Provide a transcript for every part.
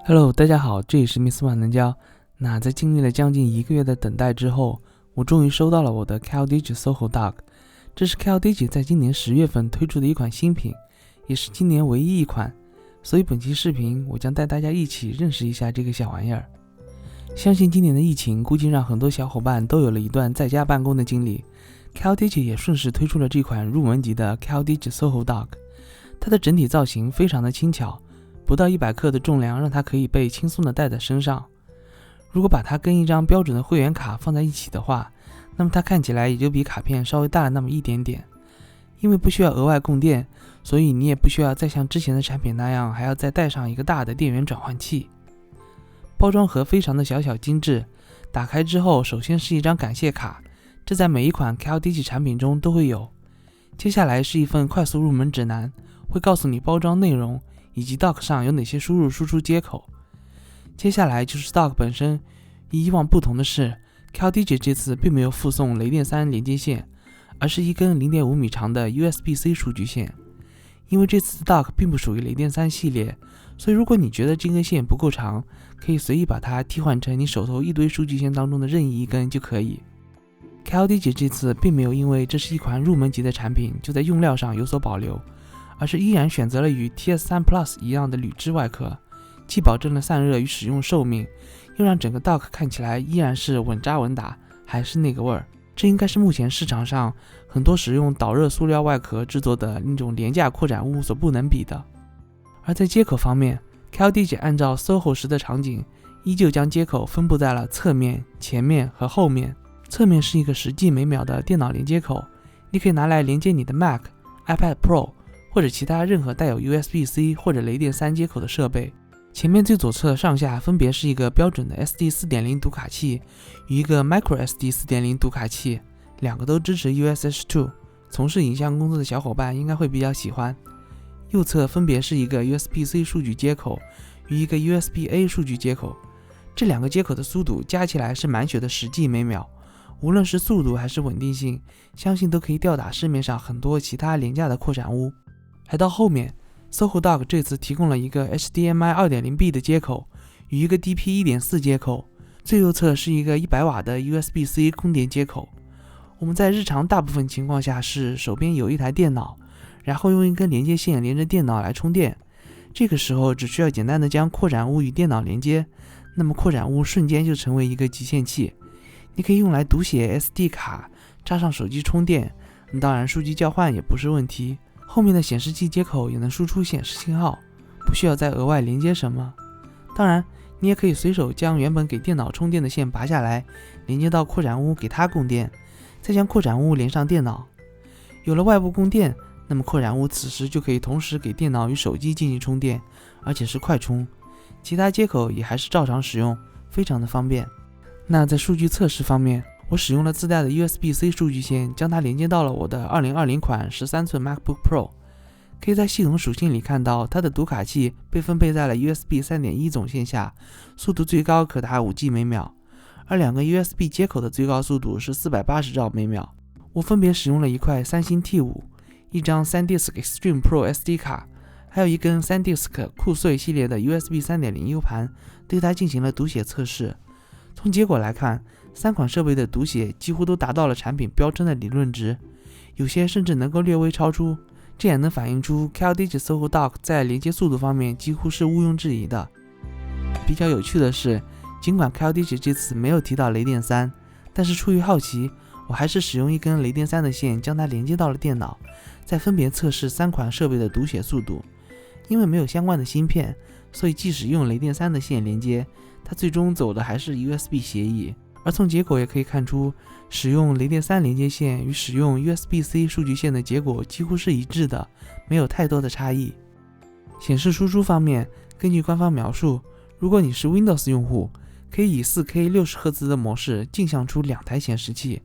Hello，大家好，这里是 Miss 万能胶。那在经历了将近1个月的等待之后，我终于收到了我的 CalDigi Soho Dog。这是 CalDigi 在今年10月份推出的一款新品，也是今年唯一一款。所以本期视频我将带大家一起认识一下这个小玩意儿。相信今年的疫情估计让很多小伙伴都有了一段在家办公的经历， CalDigi 也顺势推出了这款入门级的 CalDigi Soho Dog。它的整体造型非常的轻巧，不到100克的重量让它可以被轻松的带在身上。如果把它跟一张标准的会员卡放在一起的话，那么它看起来也就比卡片稍微大了那么一点点。因为不需要额外供电，所以你也不需要再像之前的产品那样还要再带上一个大的电源转换器。包装盒非常的小巧精致，打开之后首先是一张感谢卡，这在每一款 CalDigi 产品中都会有。接下来是一份快速入门指南，会告诉你包装内容以及 Dock 上有哪些输入输出接口。接下来就是 Dock 本身，与以往不同的是 CalDigi 这次并没有附送雷电3连接线，而是一根 0.5 米长的 USB-C 数据线。因为这次的 Dock 并不属于雷电3系列，所以如果你觉得这根线不够长，可以随意把它替换成你手头一堆数据线当中的任意一根就可以。CalDigi 这次并没有因为这是一款入门级的产品就在用料上有所保留，而是依然选择了与 TS3 Plus 一样的铝制外壳，既保证了散热与使用寿命，又让整个 Dock 看起来依然是稳扎稳打，还是那个味儿。这应该是目前市场上很多使用导热塑料外壳制作的那种廉价扩展物所不能比的。而在接口方面， CalDigi 按照 SOHO 时的场景，依旧将接口分布在了侧面、前面和后面。侧面是一个10G 每秒的电脑连接口，你可以拿来连接你的 Mac、iPad Pro 或者其他任何带有 USB-C 或者雷电3接口的设备。前面最左侧上下分别是一个标准的 SD 4.0 读卡器与一个 microSD 4.0 读卡器，两个都支持 USH2， 从事影像工作的小伙伴应该会比较喜欢。右侧分别是一个 USB-C 数据接口与一个 USB-A 数据接口，这两个接口的速度加起来是满血的10G 每秒，无论是速度还是稳定性，相信都可以吊打市面上很多其他廉价的扩展物。来到后面， Soho Dog 这次提供了一个 HDMI 2.0B 的接口与一个 DP 1.4 接口，最右侧是一个100瓦的 USB-C 供电接口。我们在日常大部分情况下是手边有一台电脑，然后用一根连接线连着电脑来充电，这个时候只需要简单的将扩展物与电脑连接，那么扩展物瞬间就成为一个集线器，你可以用来读写 SD 卡，插上手机充电，当然数据交换也不是问题。后面的显示器接口也能输出显示信号，不需要再额外连接什么。当然你也可以随手将原本给电脑充电的线拔下来，连接到扩展物给它供电，再将扩展物连上电脑。有了外部供电，那么扩展物此时就可以同时给电脑与手机进行充电，而且是快充。其他接口也还是照常使用，非常的方便。那在数据测试方面，我使用了自带的 USB-C 数据线，将它连接到了我的2020款13寸 MacBook Pro。 可以在系统属性里看到，它的读卡器被分配在了 USB 3.1 总线下，速度最高可达 5G 每秒，而两个 USB 接口的最高速度是480兆每秒。我分别使用了一块三星 T5， 一张 SanDisk Extreme Pro SD 卡，还有一根 SanDisk 酷碎系列的 USB 3.0 U 盘，对它进行了读写测试。从结果来看，3款设备的读写几乎都达到了产品标称的理论值，有些甚至能够略微超出，这也能反映出 CalDigi Soho Dog 在连接速度方面几乎是毋庸置疑的。比较有趣的是，尽管 CalDigi 这次没有提到雷电3，但是出于好奇，我还是使用一根雷电3的线将它连接到了电脑，再分别测试3款设备的读写速度。因为没有相关的芯片，所以即使用雷电3的线连接，它最终走的还是 USB 协议。而从结果也可以看出，使用雷电3连接线与使用 USB-C 数据线的结果几乎是一致的，没有太多的差异。显示输出方面，根据官方描述，如果你是 Windows 用户，可以以 4K 60Hz 的模式镜像出2台显示器，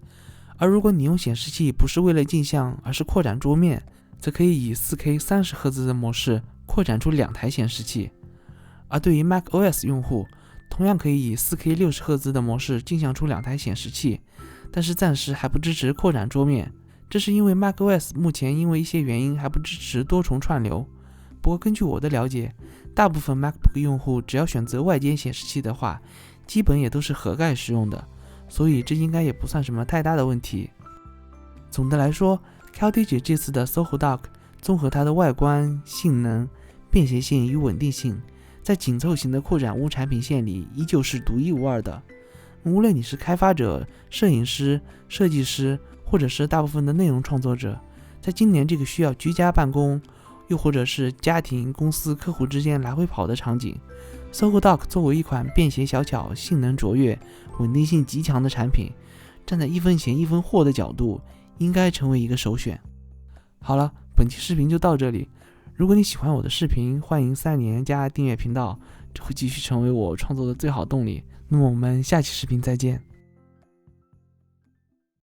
而如果你用显示器不是为了镜像，而是扩展桌面，则可以以 4K 30Hz 的模式扩展出2台显示器。而对于 macOS 用户，同样可以以 4K 60Hz 的模式镜像出2台显示器，但是暂时还不支持扩展桌面，这是因为 macOS 目前因为一些原因还不支持多重串流，不过根据我的了解，大部分 MacBook 用户只要选择外接显示器的话，基本也都是盒盖使用的，所以这应该也不算什么太大的问题。总的来说， CalDigi 这次的 SOHO Dock 综合它的外观、性能、便携性与稳定性，在紧凑型的扩展坞产品线里依旧是独一无二的。无论你是开发者、摄影师、设计师，或者是大部分的内容创作者，在今年这个需要居家办公，又或者是家庭、公司、客户之间来回跑的场景， SOHO Dock 作为一款便携小巧、性能卓越、稳定性极强的产品，站在一分钱一分货的角度，应该成为一个首选。好了，本期视频就到这里。如果你喜欢我的视频，欢迎3连加订阅频道，这会继续成为我创作的最好动力。那么我们下期视频再见。